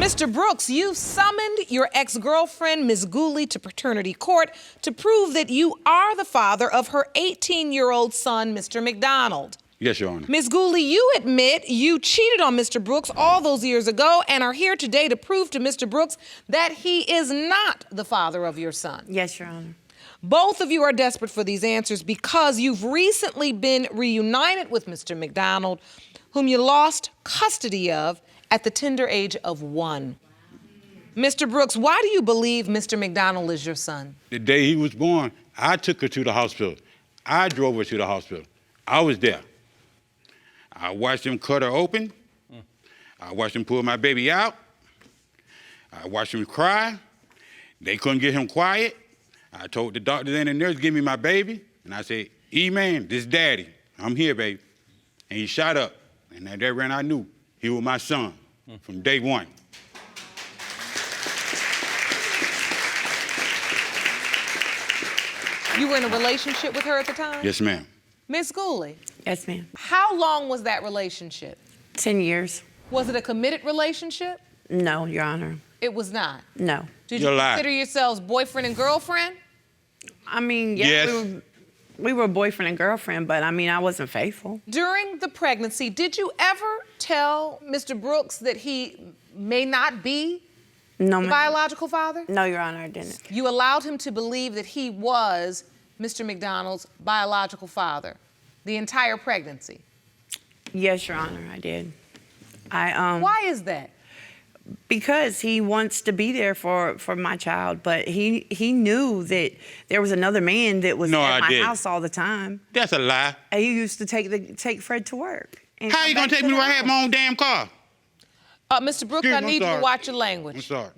Mr. Brooks, you've summoned your ex-girlfriend, Ms. Gooley, to paternity court to prove that you are the father of her 18-year-old son, Mr. McDonald. Yes, Your Honor. Ms. Gooley, you admit you cheated on Mr. Brooks all those years ago and are here today to prove to Mr. Brooks that he is not the father of your son. Yes, Your Honor. Both of you are desperate for these answers because you've recently been reunited with Mr. McDonald, whom you lost custody of at the tender age of 1. Mr. Brooks, why do you believe Mr. McDonald is your son? The day he was born, I took her to the hospital. I drove her to the hospital. I was there. I watched him cut her open. I watched him pull my baby out. I watched him cry. They couldn't get him quiet. I told the doctors and the nurse, give me my baby. And I said, E-man, this daddy. I'm here, baby. And he shot up. And at that run, I knew he was my son from day one. You were in a relationship with her at the time? Yes, ma'am. Ms. Gooley? Yes, ma'am. How long was that relationship? 10 years. Was it a committed relationship? No, Your Honor. It was not? No. Did you consider yourselves boyfriend and girlfriend? I mean, yeah, yes. we were boyfriend and girlfriend, but I mean, I wasn't faithful. During the pregnancy, did you ever tell Mr. Brooks that he may not be No, the biological father? No, Your Honor, I didn't. You allowed him to believe that he was Mr. McDonald's biological father the entire pregnancy? Yes, Your Honor, I did. Why is that? Because he wants to be there for my child, but he knew that there was another man that was at my house all the time. That's a lie. And he used to take Fred to work. How you gonna take me to where I have my own damn car? Mr. Brooks, I need you to watch your language. I'm sorry.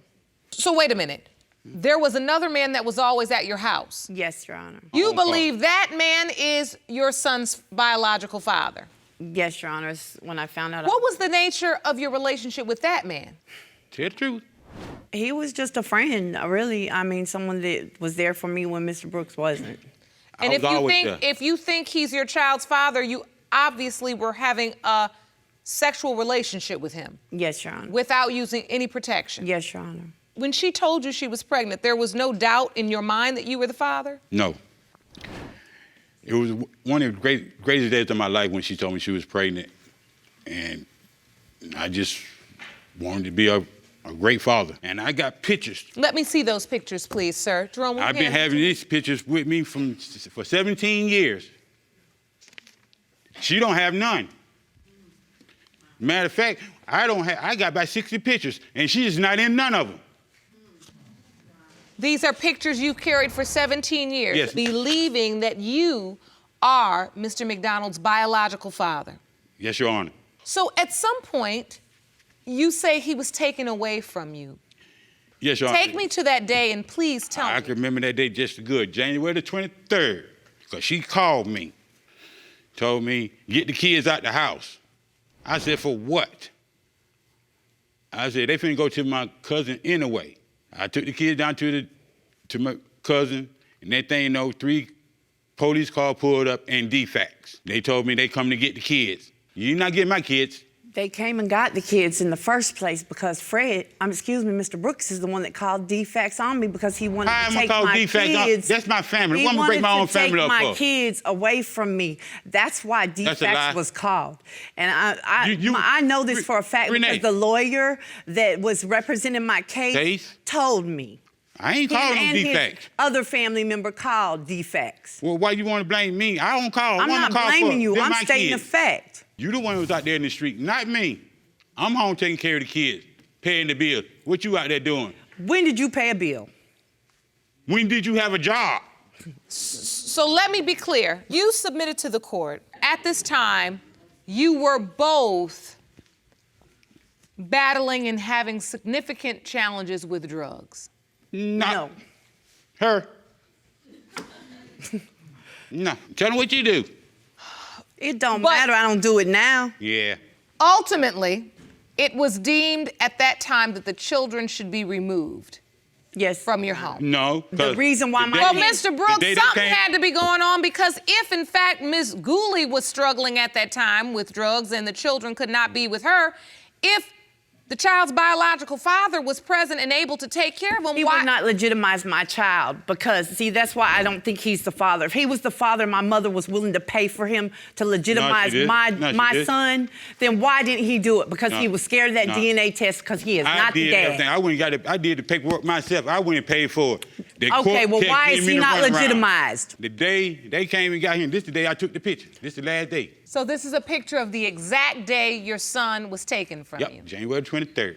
So wait a minute. There was another man that was always at your house. Yes, Your Honor. You believe that man is your son's biological father? Yes, Your Honor. When I found out. What was the nature of your relationship with that man? Tell the truth. He was just a friend, really. I mean, someone that was there for me when Mr. Brooks wasn't. And if you think he's your child's father, you obviously were having a sexual relationship with him. Yes, Your Honor. Without using any protection. Yes, Your Honor. When she told you she was pregnant, there was no doubt in your mind that you were the father? No. It was one of the greatest days of my life when she told me she was pregnant. And I just wanted to be a great father. And I got pictures. Let me see those pictures, please, sir. Jerome, I've been having these pictures with me for 17 years. She don't have none. Matter of fact, I got about 60 pictures, and she is not in none of them. These are pictures you carried for 17 years, yes, believing that you are Mr. McDonald's biological father. Yes, Your Honor. So at some point, you say he was taken away from you. Yes, Your Honor. Take me to that day and please tell me. I can remember that day just good, January the 23rd, because she called me, told me, get the kids out the house. I said, for what? I said, they finna go to my cousin anyway. I took the kids down to my cousin, and that thing, 3 police cars pulled up and defects. They told me they come to get the kids. You're not getting my kids. They came and got the kids in the first place because Mr. Brooks is the one that called defects on me because he wanted to take my kids. That's my family. I'm gonna break my own family up. He wanted to take my kids away from me. That's why defects was called. And I know this for a fact because the lawyer that was representing my case told me. I ain't calling them defects. His other family member called defects. Well, why you want to blame me? I don't call. I'm not blaming you. I'm stating a fact. You the one who was out there in the street, not me. I'm home taking care of the kids, paying the bills. What you out there doing? When did you pay a bill? When did you have a job? So let me be clear. You submitted to the court. At this time, you were both battling and having significant challenges with drugs. No. Her. No. Tell me what you do. It don't matter. I don't do it now. Yeah. Ultimately, it was deemed at that time that the children should be removed. Yes. From your home. No. The reason why Well, Mr. Brooks, something had to be going on because if, in fact, Ms. Gooley was struggling at that time with drugs and the children could not be with her, if The child's biological father was present and able to take care of him. He would not legitimize my child because, see, that's why I don't think he's the father. If he was the father, my mother was willing to pay for him to legitimize my son, then why didn't he do it? Because he was scared of that DNA test because he is not the dad. I did the paperwork myself. I went and paid for it. Okay, well, why is he not legitimized? The day they came and got him, this is the day I took the picture. This is the last day. So this is a picture of the exact day your son was taken from you? Yep, January 23rd.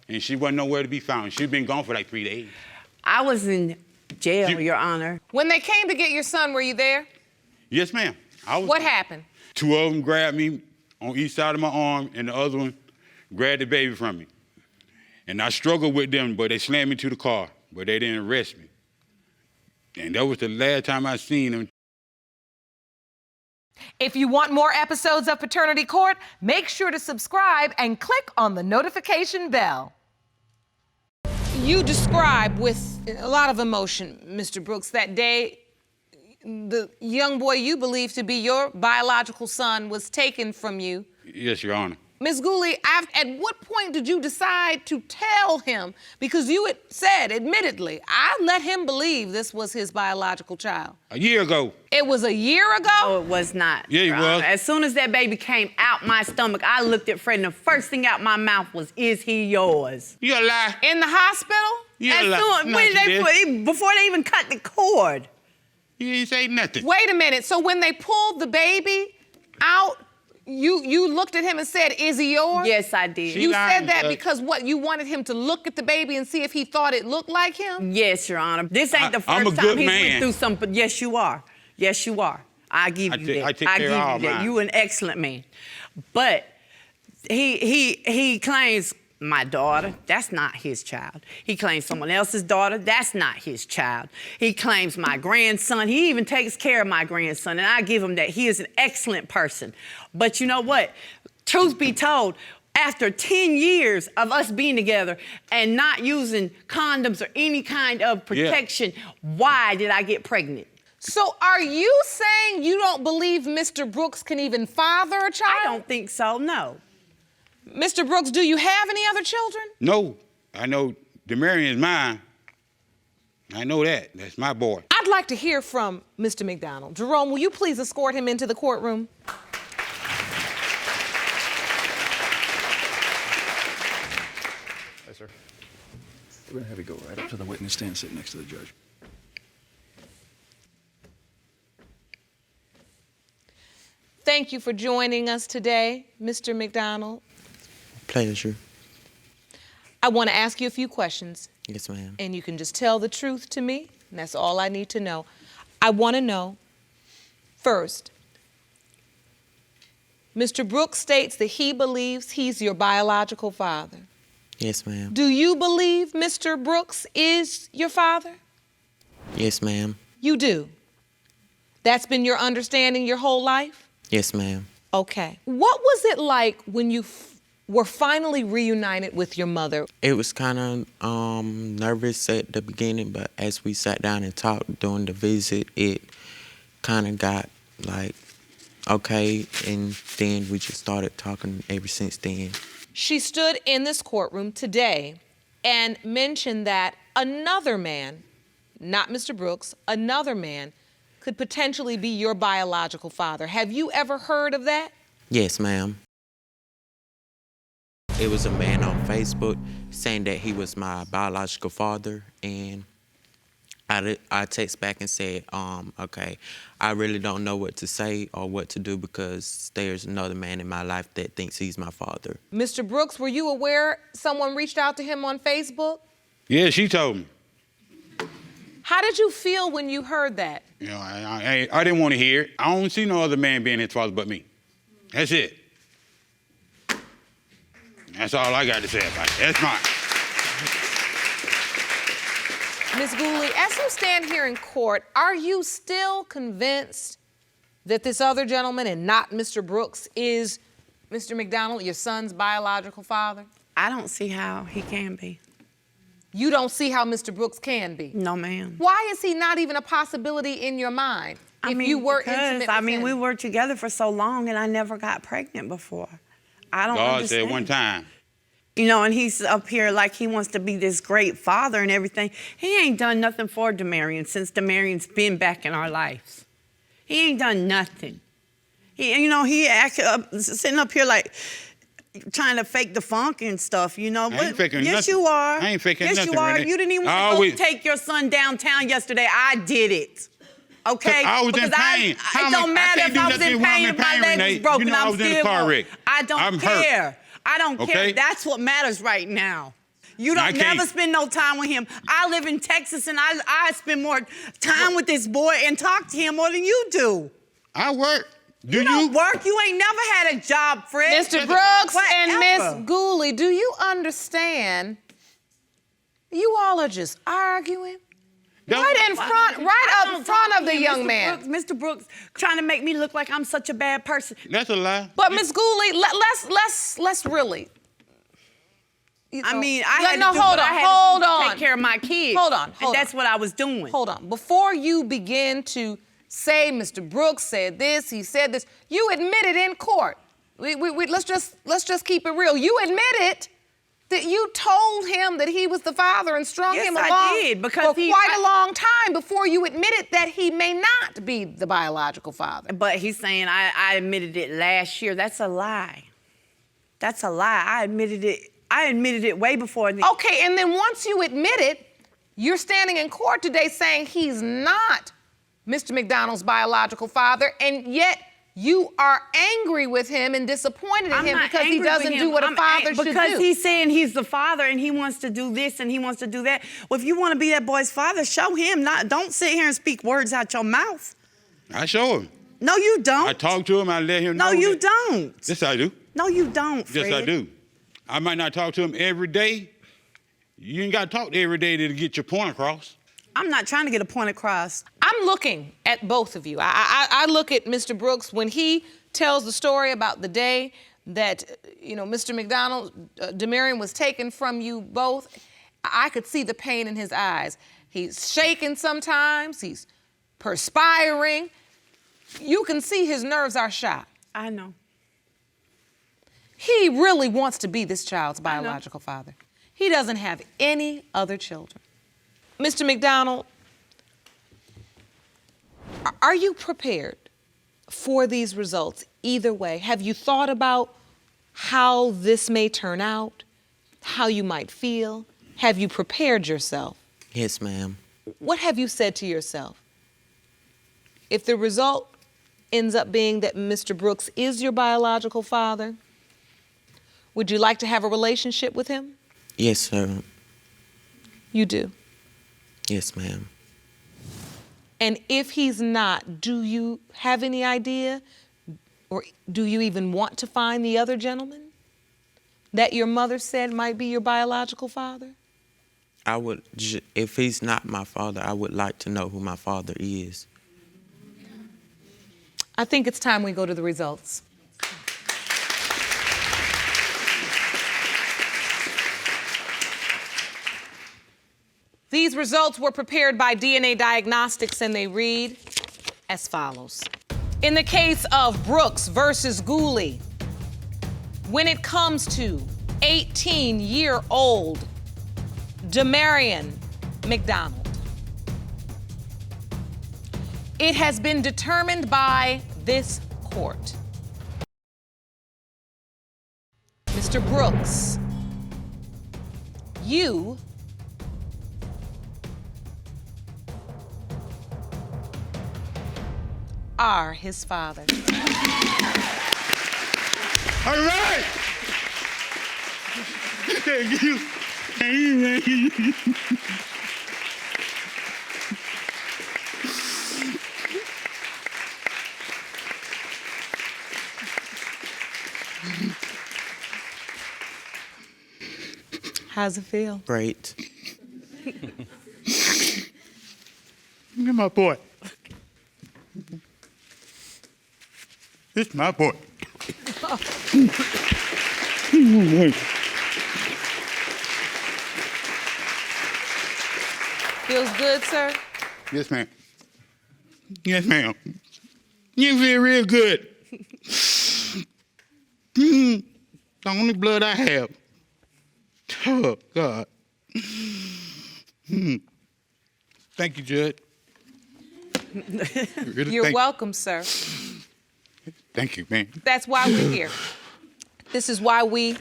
And she wasn't nowhere to be found. She'd been gone for like 3 days. I was in jail, Your Honor. When they came to get your son, were you there? Yes, ma'am. What happened? 2 of them grabbed me on each side of my arm, and the other one grabbed the baby from me. And I struggled with them, but they slammed me to the car, but they didn't arrest me. And that was the last time I seen them. If you want more episodes of Paternity Court, make sure to subscribe and click on the notification bell. You describe with a lot of emotion, Mr. Brooks, that day the young boy you believe to be your biological son was taken from you. Yes, Your Honor. Ms. Gooley, at what point did you decide to tell him? Because you had said, admittedly, I let him believe this was his biological child. A year ago. It was a year ago? No, it was not. Yeah, it was. As soon as that baby came out my stomach, I looked at Fred, and the first thing out my mouth was, is he yours? You a lie. In the hospital? You a lie. Before they even cut the cord. You didn't say nothing. Wait a minute. So when they pulled the baby out, you looked at him and said, is he yours? Yes, I did. You said that because what? You wanted him to look at the baby and see if he thought it looked like him? Yes, Your Honor. This ain't the first time he's went through something. Yes, you are. Yes, you are. I give you that. I take care of all mine. You're an excellent man. But he claims my daughter, that's not his child. He claims someone else's daughter, that's not his child. He claims my grandson, he even takes care of my grandson, and I give him that. He is an excellent person. But you know what? Truth be told, after 10 years of us being together and not using condoms or any kind of protection, why did I get pregnant? So are you saying you don't believe Mr. Brooks can even father a child? I don't think so, no. Mr. Brooks, do you have any other children? No. I know Demarion is mine. I know that. That's my boy. I'd like to hear from Mr. McDonald. Jerome, will you please escort him into the courtroom? Yes, sir. We're going to have you go right up to the witness stand, sit next to the judge. Thank you for joining us today, Mr. McDonald. Pleasure. I want to ask you a few questions. Yes, ma'am. And you can just tell the truth to me, and that's all I need to know. I want to know, first, Mr. Brooks states that he believes he's your biological father. Yes, ma'am. Do you believe Mr. Brooks is your father? Yes, ma'am. You do? That's been your understanding your whole life? Yes, ma'am. Okay. What was it like when you were finally reunited with your mother? It was kind of nervous at the beginning, but as we sat down and talked during the visit, it kind of got like, okay, and then we just started talking ever since then. She stood in this courtroom today and mentioned that another man, not Mr. Brooks, another man could potentially be your biological father. Have you ever heard of that? Yes, ma'am. It was a man on Facebook saying that he was my biological father, and I text back and said, okay, I really don't know what to say or what to do because there's another man in my life that thinks he's my father. Mr. Brooks, were you aware someone reached out to him on Facebook? Yeah, she told me. How did you feel when you heard that? You know, I didn't want to hear it. I don't see no other man being his father but me. That's it. That's all I got to say about it. That's mine. Ms. Gooley, as you stand here in court, are you still convinced that this other gentleman and not Mr. Brooks is Mr. McDonald, your son's biological father? I don't see how he can be. You don't see how Mr. Brooks can be? No, ma'am. Why is he not even a possibility in your mind? You were intimate with him? We were together for so long and I never got pregnant before. I don't understand. God said one time. You know, and he's up here like he wants to be this great father and everything. He ain't done nothing for Demarion since Demarion's been back in our lives. He ain't done nothing. He sitting up here like trying to fake the funk and stuff, you know. I ain't faking yes, nothing. you are. I ain't faking yes, nothing, you are. Renee. You didn't even want to go take your son downtown yesterday. I did it. Okay? I was in pain. It don't matter if I was in pain, if my leg was broken. You know, I was in a car wreck. I don't care. I don't care. Okay? That's what matters right now. You don't never spend no time with him. I live in Texas, and I spend more time with this boy and talk to him more than you do. I work. You don't work. You ain't never had a job, Fred. Mr. Brooks and Miss Gooley, do you understand? You all are just arguing. Right up front of the young man. Mr. Brooks trying to make me look like I'm such a bad person. That's a lie. But Miss Gooley, let's really. I mean, I had to take care of my kids. Hold on. And that's what I was doing. Hold on. Before you begin to say Mr. Brooks said this, he said this, you admitted in court. Let's just keep it real. You admitted that you told him that he was the father and strung him along I did, because for quite a long time before you admitted that he may not be the biological father. But he's saying I admitted it last year. That's a lie. That's a lie. I admitted it way before. Okay, and then once you admit it, you're standing in court today saying he's not Mr. McDonald's biological father, and yet you are angry with him and disappointed in him because he doesn't do what a father should do. Because he's saying he's the father and he wants to do this and he wants to do that. Well, if you want to be that boy's father, show him. Don't sit here and speak words out your mouth. I show him. No, you don't. I talk to him. I let him know. No, you don't. Yes, I do. No, you don't, Fred. Yes, I do. I might not talk to him every day. You ain't got to talk every day to get your point across. I'm not trying to get a point across. I'm looking at both of you. I look at Mr. Brooks when he tells the story about the day that, Mr. McDonald, Demarion was taken from you both. I could see the pain in his eyes. He's shaking sometimes. He's perspiring. You can see his nerves are shot. I know. He really wants to be this child's biological father. He doesn't have any other children. Mr. McDonald, are you prepared for these results either way? Have you thought about how this may turn out, how you might feel? Have you prepared yourself? Yes, ma'am. What have you said to yourself? If the result ends up being that Mr. Brooks is your biological father, would you like to have a relationship with him? Yes, sir. You do? Yes, ma'am. And if he's not, do you have any idea, or do you even want to find the other gentleman that your mother said might be your biological father? If he's not my father, I would like to know who my father is. I think it's time we go to the results. These results were prepared by DNA Diagnostics, and they read as follows. In the case of Brooks versus Gooley, when it comes to 18-year-old Demarion McDonald, it has been determined by this court. Mr. Brooks, you are his father. All right. Thank you. Thank you. How's it feel? Great. Look at my boy. This is my boy. Feels good, sir? Yes, ma'am. Yes, ma'am. You feel real good. The only blood I have Oh, God. Thank you, Judge. Really, You're welcome, sir. Thank you, man. That's why we're here. This is why we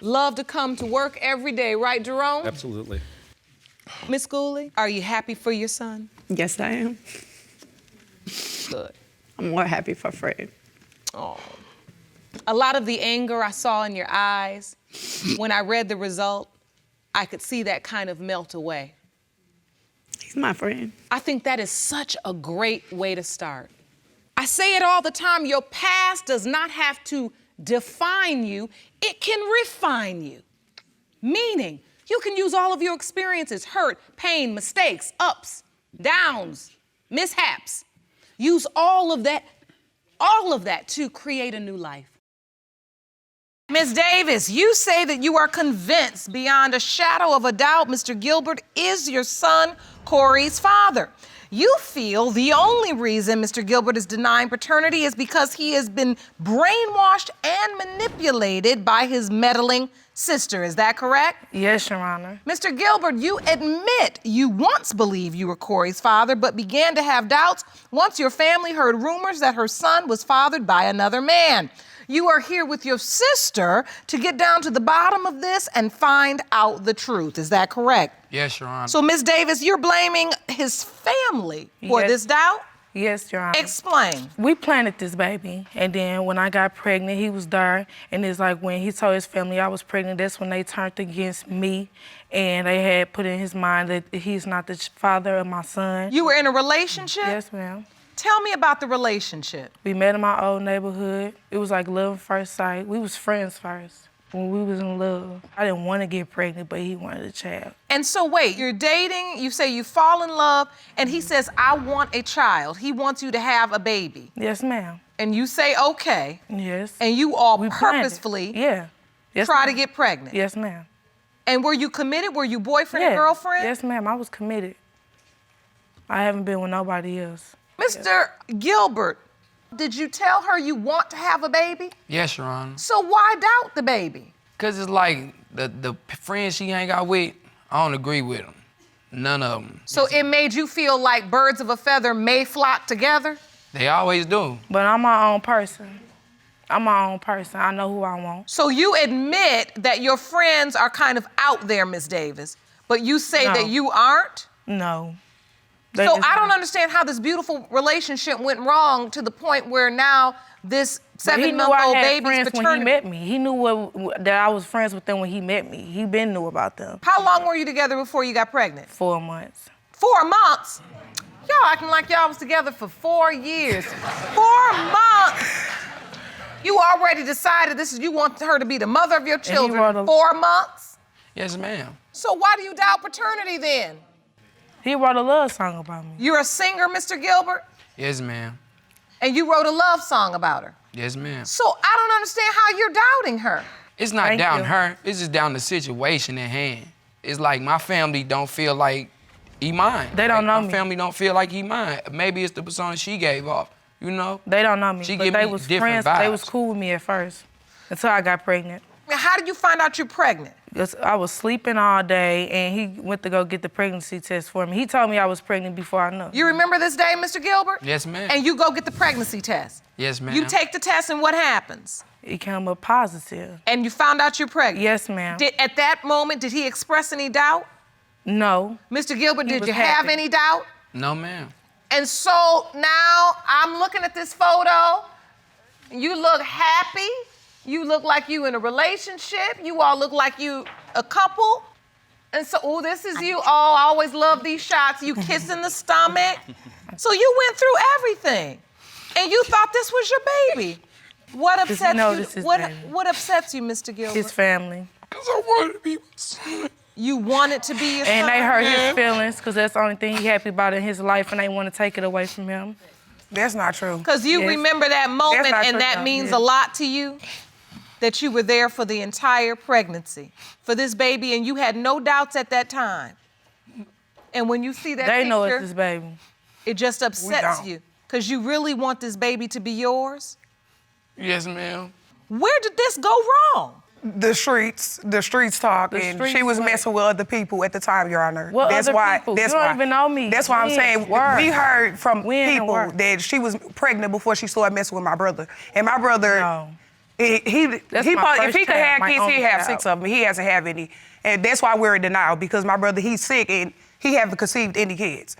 love to come to work every day, right, Jerome? Absolutely. Miss Gooley, are you happy for your son? Yes, I am. Good. I'm more happy for Fred. Oh. A lot of the anger I saw in your eyes, when I read the result, I could see that kind of melt away. He's my friend. I think that is such a great way to start. I say it all the time, your past does not have to define you, it can refine you. Meaning, you can use all of your experiences, hurt, pain, mistakes, ups, downs, mishaps. Use all of that to create a new life. Ms. Davis, you say that you are convinced beyond a shadow of a doubt Mr. Gilbert is your son, Corey's father. You feel the only reason Mr. Gilbert is denying paternity is because he has been brainwashed and manipulated by his meddling sister. Is that correct? Yes, Your Honor. Mr. Gilbert, you admit you once believed you were Corey's father, but began to have doubts once your family heard rumors that her son was fathered by another man. You are here with your sister to get down to the bottom of this and find out the truth. Is that correct? Yes, Your Honor. So, Ms. Davis, you're blaming his family for Yes. this doubt? Yes, Your Honor. Explain. We planted this baby, and then when I got pregnant, he was there, and it's like when he told his family I was pregnant, that's when they turned against me, and they had put in his mind that he's not the father of my son. You were in a relationship? Yes, ma'am. Tell me about the relationship. We met in my old neighborhood. It was like love at first sight. We was friends first when we was in love. I didn't want to get pregnant, but he wanted a child. And so wait, you're dating, you say you fall in love, and he says, I want a child. He wants you to have a baby. Yes, ma'am. And you say, okay. Yes. And you all We planned it. purposefully Yeah. Yes, try to ma'am. get pregnant. Yes, ma'am. And were you committed? Were you boyfriend and girlfriend? Yes, ma'am. I was committed. I haven't been with nobody else. Mr. Gilbert, did you tell her you want to have a baby? Yes, Your Honor. So why doubt the baby? Cause it's like the friends she hang out with, I don't agree with them. None of them. So it made you feel like birds of a feather may flock together? They always do. But I'm my own person. I'm my own person. I know who I want. So you admit that your friends are kind of out there, Miss Davis, but you say No. that you aren't? No. So I don't understand how this beautiful relationship went wrong to the point where now this But he knew I seven-month-old had baby's friends paternity. when he met me. He knew that I was friends with them when he met me. He been knew about them. How long were you together before you got pregnant? 4 months. 4 months? Y'all acting like y'all was together for 4 years. 4 months! You already decided you want her to be the mother of your children wrote in a- 4 months? Yes, ma'am. So why do you doubt paternity then? He wrote a love song about me. You're a singer, Mr. Gilbert, Yes, ma'am. and you wrote a love song about her. Yes, ma'am. So I don't understand how you're doubting her. It's not Thank down you. her. It's just down the situation at hand. It's like my family don't feel like he mine. They don't know My me. family don't feel like he mine. Maybe it's the persona she gave off. You know? They don't know me, She but give they me was different friends. They was vibes. cool with me at first until I got pregnant. Now, how did you find out you're pregnant? Because I was sleeping all day, and he went to go get the pregnancy test for me. He told me I was pregnant before I knew. You remember this day, Mr. Gilbert? Yes, ma'am. And you go get the pregnancy test. Yes, ma'am. You take the test, and what happens? He came up positive. And you found out you're pregnant. Yes, ma'am. At that moment, did he express any doubt? No. Mr. Gilbert, He did was you have happy. any doubt? No, ma'am. And so now I'm looking at this photo. You look happy. You look like you in a relationship. You all look like you a couple. And so, oh, this is you. Oh, I always love these shots. You kissing the stomach. So you went through everything. And you thought this was your baby. What upsets know you? this is What, baby. what upsets you, Mr. Gilbert? His family. Cause I wanted to be my son. You wanted to be your And son. they hurt his feelings because that's the only thing he happy about in his life, and they want to take it away from him. That's not true. Because you Yes. remember that moment, That's not and true, that no. means Yeah. a lot to you, that you were there for the entire pregnancy, for this baby, and you had no doubts at that time. And when you see that They picture, know it's his baby. it just upsets don't. you, because you really want this baby to be yours. Yes, ma'am. Where did this go wrong? The streets talk, and streets she was what? messing with other people at the time, Your Honor. What that's other why. people? That's You don't why. even know me. That's why I'm When? saying Where? we heard from When and people where? that she was pregnant before she started messing with my brother, and my brother. No. If he my if first he could child, have my kids, only he'd have child. 6 of them. He hasn't have any, and that's why we're in denial because my brother he's sick and he haven't conceived any kids.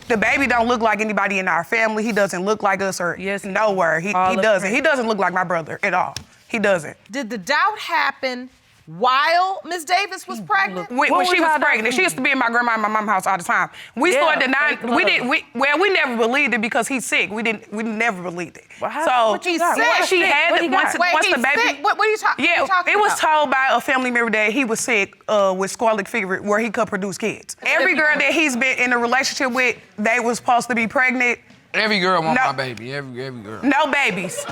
The baby don't look like anybody in our family. He doesn't look like us or Yes, nowhere. He all of doesn't. them. He doesn't look like my brother at all. He doesn't. Did the doubt happen while Ms. Davis was pregnant? When What she was was our pregnant, she used to be in my grandma and my mom's house all the time. We Yeah, started denying. fake We love. didn't. We never believed it because he's sick. We never believed it. Well, how- so what you He's got? sick. What once she sick? had What it, he got? once he's the baby. sick? What are you talking Yeah, about? it was told by a family member that he was sick with scarlet fever, where he could produce kids. Every girl that he's been in a relationship with, they was supposed to be pregnant. Every girl want No. my baby. Every girl. No babies.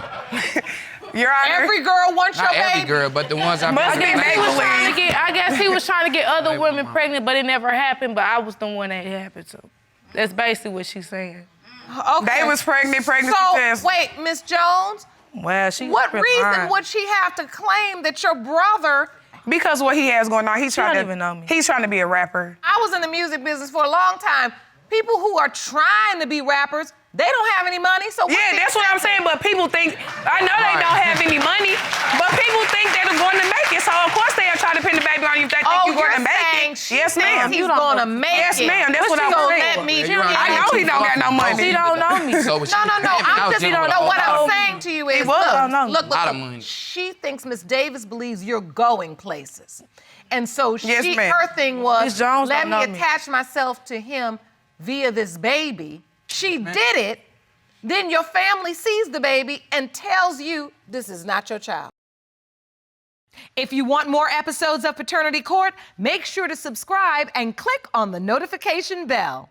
Your Honor. Every girl wants Not your every baby. girl, but the ones I've Must been be with. make believe. I guess he was trying to get other women pregnant, but it never happened. But I was the one that it happened to. That's basically what she's saying. Okay. They was pregnancy So, test. wait, Miss Jones, Well, she. what was reason lying. would she have to claim that your brother... Because what he has going on, he's trying don't to. even know me. He's trying to be a rapper. I was in the music business for a long time. People who are trying to be rappers, they don't have any money, so... Yeah, that's what I'm saying. But people think, I know they don't have any money, but people think that they're going to make it. So of course they'll try to pin the baby on you if they think Oh, you're going you're to make saying it. she Yes, thinks ma'am. he's gonna make Yes, it. ma'am. That's But what she I'm gonna saying. let me... Yeah, you're right. I know he don't got no money. She don't know me. So No, I'm just, no, what I'm saying to you is, was. Don't know me. look, A lot of money. she thinks Miss Davis believes you're going places. And so Yes, ma'am. her thing was, Miss Jones let don't me know me. attach myself to him via this baby. She did it, then your family sees the baby and tells you this is not your child. If you want more episodes of Paternity Court, make sure to subscribe and click on the notification bell.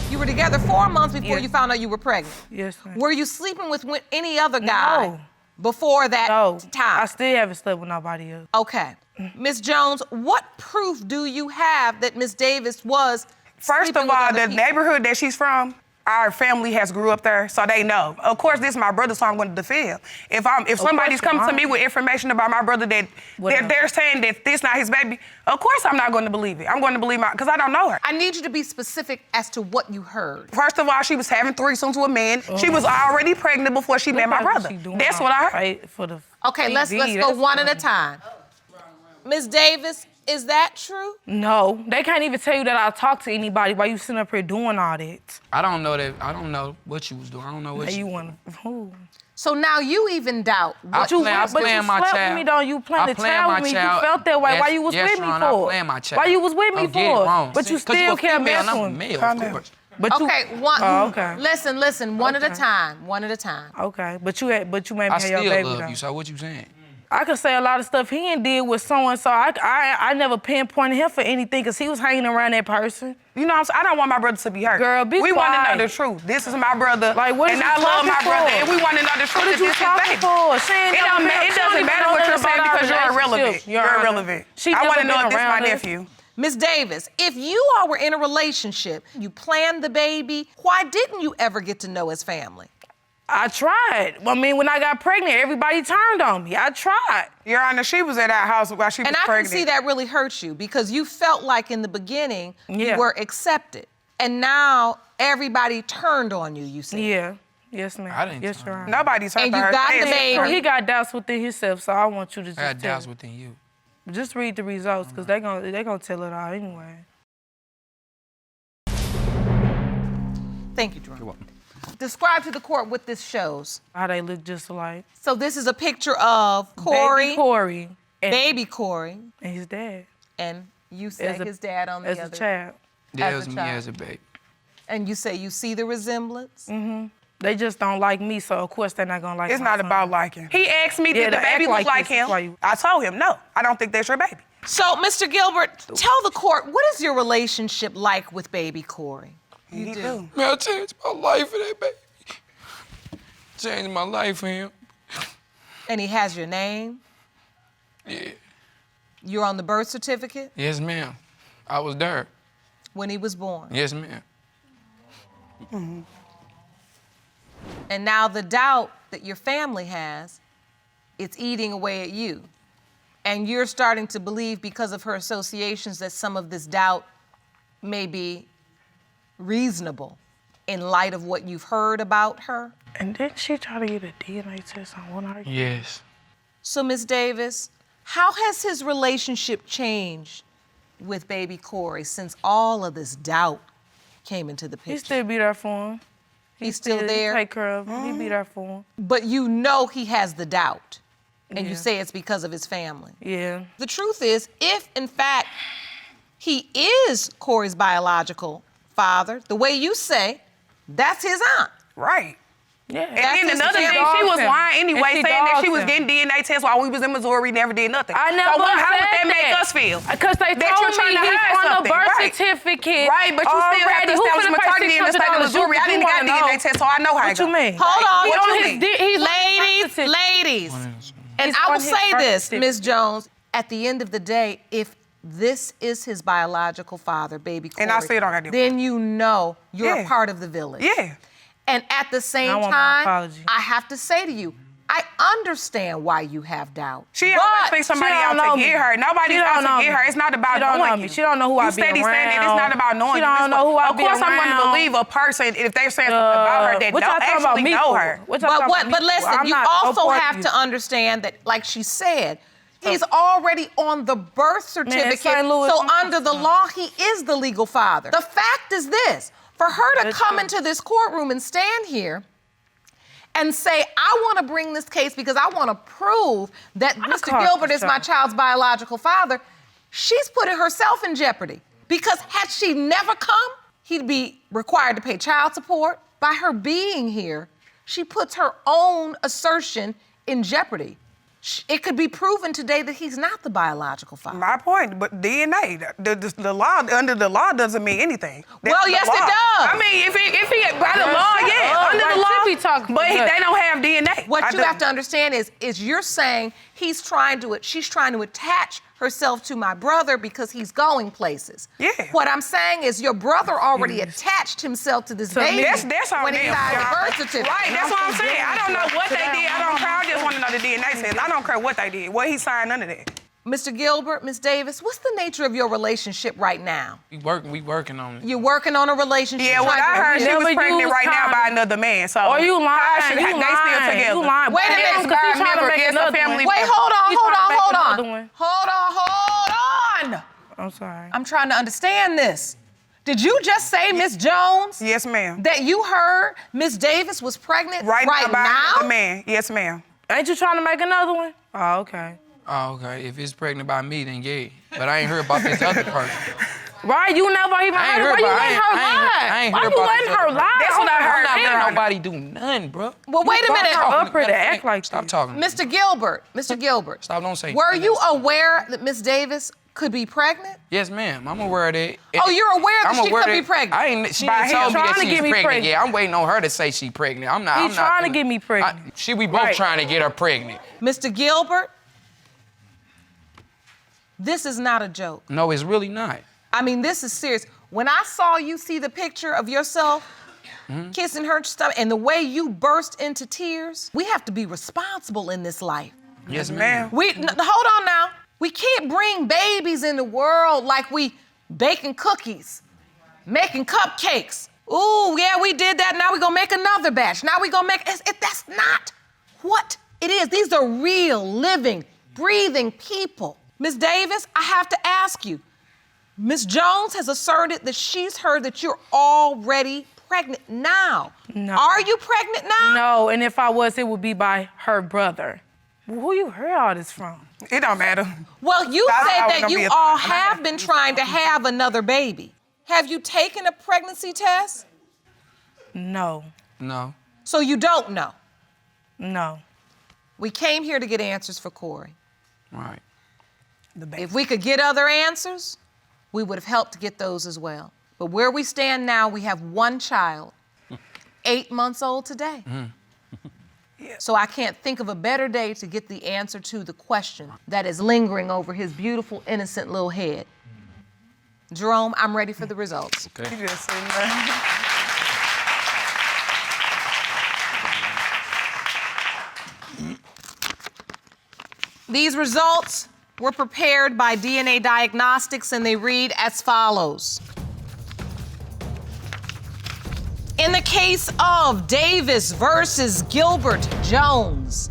You were together 4 months before Yes. you found out you were pregnant. Yes, ma'am. Were you sleeping with any other guy No. before that No, I time? still haven't slept with nobody else. Okay. Ms. Jones, what proof do you have that Ms. Davis was First sleeping of with all, other the people? neighborhood that she's from, our family has grew up there, so they know. Of course, this is my brother, so I'm going to defend. If somebody's course you coming to are. me with information about my brother that Whatever. they're saying that this not his baby, of course I'm not going to believe it. I'm going to believe because I don't know her. I need you to be specific as to what you heard. First of all, she was having threesomes with men. She was already pregnant before she met my brother. That's what I heard. Right, for the Okay, let's TV, go that's one at a funny. time. Ms. Davis, is that true? No, they can't even tell you that I talk to anybody while you sitting up here doing all that. I don't know that. I don't know what you was doing. I don't know what Now you. you want to, who? So now you even doubt I what play- you I was play doing. in my slept child. with me, though. You planned I to play in child my with me. child. You felt that way. Yes, Why you was yes, with me Ron, I for? play in my child. Why you was with me Don't get it for? wrong. But you 'Cause still a can't female, mess I'm a with me. male, Calm of down. course. But you, Okay, one. Oh, okay. Listen, one at a Okay. time. One at a time. Okay, but you made me I have still your baby. love though. you. So what you saying? I could say a lot of stuff he ain't did with someone, so I never pinpointed him for anything because he was hanging around that person. You know what I'm saying? I don't want my brother to be hurt. Girl, be We want to quiet. know the truth. This is my brother, Like, what and is I you love my talking brother, for? and we want to know the truth. What that did you this is talking baby. for? She ain't It never don't, been- it she don't doesn't even matter know what you're nothing saying about our because you're irrelevant. relationship, Your You're Honor. irrelevant. She I want to never know been if this is my around us. nephew. Ms. Davis, if you all were in a relationship, you planned the baby, why didn't you ever get to know his family? I tried. I mean, when I got pregnant, everybody turned on me. I tried. Your Honor, she was at our house while she was And I pregnant. can see that really hurt you because you felt like in the beginning Yeah. you were accepted. And now everybody turned on you, you said. Yeah. Yes, ma'am. I didn't Yes, turn Your on Honor. Nobody's hurt And you her. got the Yes. baby. So he got doubts within himself, so I want you to just I got tell doubts it. within you. Just read the results, because they gonna tell it all anyway. Thank you, Jerome. Describe to the court what this shows. How they look just alike. So this is a picture of Corey, Baby Corey. And, baby Corey, and his dad. and you say As a- his dad on the As other. a child. That As was a me child. as a baby. And you say you see the resemblance? They just don't like me, so of course they're not gonna like It's my not son. about liking. He asked me, Yeah, did the to baby act look like like this is him? why you- I told him, no, I don't think that's your baby. So, Mr. Gilbert, tell the court, what is your relationship like with baby Corey? You do. Man, I changed my life for that baby. Changed my life for him. And he has your name? Yeah. You're on the birth certificate Yes, ma'am. I was there. when he was born. Yes, ma'am. And now the doubt that your family has it's eating away at you. And you're starting to believe, because of her associations, that some of this doubt may be reasonable in light of what you've heard about her. And didn't she try to get a DNA test on one argument? Yes. So, Ms. Davis, how has his relationship changed with baby Corey since all of this doubt came into the picture? He still be there for him. He's still there? Take care of him. He be there for him. But you know he has the doubt, and you Yeah. say it's because of his family. Yeah. The truth is, if in fact he is Corey's biological father, the way you say, that's his aunt. Right. Yeah. And then his another thing, family. she was lying And anyway, she saying that dogged she was him. getting DNA tests while we was in Missouri, never did nothing. I never So how would said that make that. us feel? Because they That told you're trying me to he's hide on the something. birth Right. certificate. Right, but you still have to already. Who establish finna pay maternity in the state of $600? Missouri. I didn't got wanna DNA know. test, so I know how What it you goes. mean? Hold on, He What on you his mean? he's on ladies, his birth certificate. ladies. And He's I on will his say birth this, certificate. Ms. Jones, at the end of the day, if this is his biological father, baby Corey, And I still don't got to- then you know you're a Yeah. part of the village. Yeah. And at the same I want my time, apology. I have to say to you, I understand why you have doubt. She but always thinks somebody She out don't know to me. get her. Nobody's She out don't know to get me. her. It's not about She don't know knowing me. you. She don't know who I You be steady saying that it's around. not about knowing She you. don't It's know who I Of be course, I'm going to around. believe a person if they're saying something about her that What y'all don't talking about actually me know for? her. What y'all talking about me But for? listen, I'm you not also supporting have you. to understand that, like she said, he's already on the birth certificate. St. Louis, So I'm under the law, he is the legal father. The fact is this: for her to That's come true. into this courtroom and stand here and say, I want to bring this case because I want to prove that Mr. call Gilbert the is my shot. child's biological father, she's putting herself in jeopardy. Because had she never come, he'd be required to pay child support. By her being here, she puts her own assertion in jeopardy. It could be proven today that he's not the biological father. My point, but DNA, the law, under the law doesn't mean anything. That's Well, the yes, it law. does. I mean, if he by the law, shut yeah, up. under Right, the law, she be talking but for good. they don't have DNA. What you have to understand is you're saying she's trying to attach herself to my brother because he's going places. Yeah. What I'm saying is your brother already attached himself to this To baby me. That's all when he them. signed the birth certificate. Right, that's what I'm saying. I don't know what they did. I don't care. I just want to know the DNA test. I don't care what they did. What he signed under that. Mr. Gilbert, Ms. Davis, what's the nature of your relationship right now? We working on it. You're working on a relationship. Yeah, what I heard, she Never was pregnant use right now time. by another man. So Or you lying. how should- You they lying. still together. You lying. Wait a minute, Because he trying to make It's a another family- one. Wait, hold on, He's hold trying on, to make hold another on. one. Hold on. I'm sorry. I'm trying to understand this. Did you just say, Miss Jones, Yes, ma'am. that you heard Miss Davis was pregnant Right now by now? another man. Yes, ma'am. Ain't you trying to make another one? Oh, okay. Oh, okay. If it's pregnant by me, then yeah. But I ain't heard about this other person. Right, you never even I ain't heard. Why heard you about- letting her I lie? ain't Why heard you about letting this her other- lie? That's what I I'm heard. not letting Yeah. nobody do nothing, bro. Well, wait a brought minute. her up here to act like Stop this. talking. Mr. Gilbert, Mr. Gilbert. Stop, don't say Were nothing you else. aware that Miss Davis could be pregnant? Yes, ma'am. I'm aware of that. Oh, you're aware that I'm she aware could be pregnant? I ain't. She By ain't him told me trying that to she's get me pregnant. pregnant. Yeah, I'm waiting on her to say she pregnant. I'm not. He I'm not trying to finna- get me pregnant. We both Right. trying to get her pregnant. Mr. Gilbert, this is not a joke. No, it's really not. I mean, this is serious. When I saw you see the picture of yourself kissing her stomach and the way you burst into tears, we have to be responsible in this life. Yes, Ma'am. ma'am. Hold on now. We can't bring babies in the world like we baking cookies, making cupcakes. Ooh, yeah, we did that. Now we're gonna make another batch. Now we're gonna make, that's not what it is. These are real, living, breathing people. Ms. Davis, I have to ask you, Ms. Jones has asserted that she's heard that you're already pregnant now. No. Are you pregnant now? No, and if I was, it would be by her brother. Who you heard all this from? It don't matter. Well, you That's said always that gonna be you a all thing. have been trying to have another baby. Have you taken a pregnancy test? No, No. So you don't know. no. We came here to get answers for Corey. Right. If we could get other answers, we would have helped to get those as well. But where we stand now, we have one child, 8 months old today. So I can't think of a better day to get the answer to the question that is lingering over his beautiful, innocent little head. Jerome, I'm ready for the results. Okay. You just sitting there. These results were prepared by DNA Diagnostics, and they read as follows. In the case of Davis versus Gilbert Jones,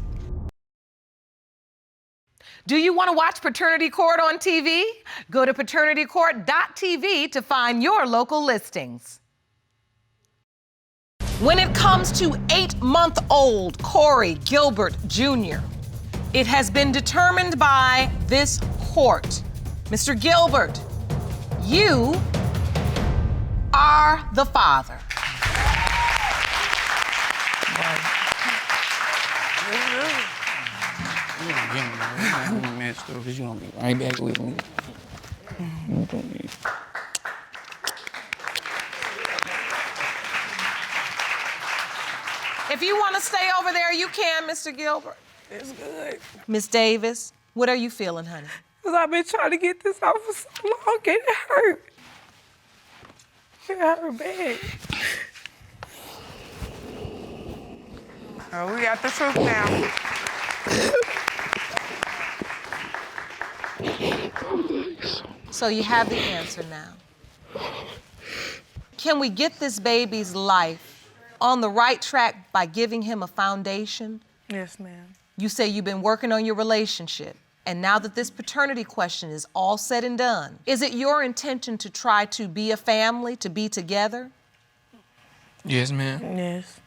do you want to watch Paternity Court on TV? Go to paternitycourt.tv to find your local listings. When it comes to 8-month-old Corey Gilbert Jr., it has been determined by this court. Mr. Gilbert, you are the father. Because you don't be right back with me. If you want to stay over there, you can, Mr. Gilbert. It's good. Miss Davis, what are you feeling, honey? Because I've been trying to get this out for so long, and it hurt. It hurt bad. Oh, we got the truth now. So you have the answer now. Can we get this baby's life on the right track by giving him a foundation? Yes, ma'am. You say you've been working on your relationship, and now that this paternity question is all said and done, is it your intention to try to be a family, to be together? Yes, ma'am. Yes.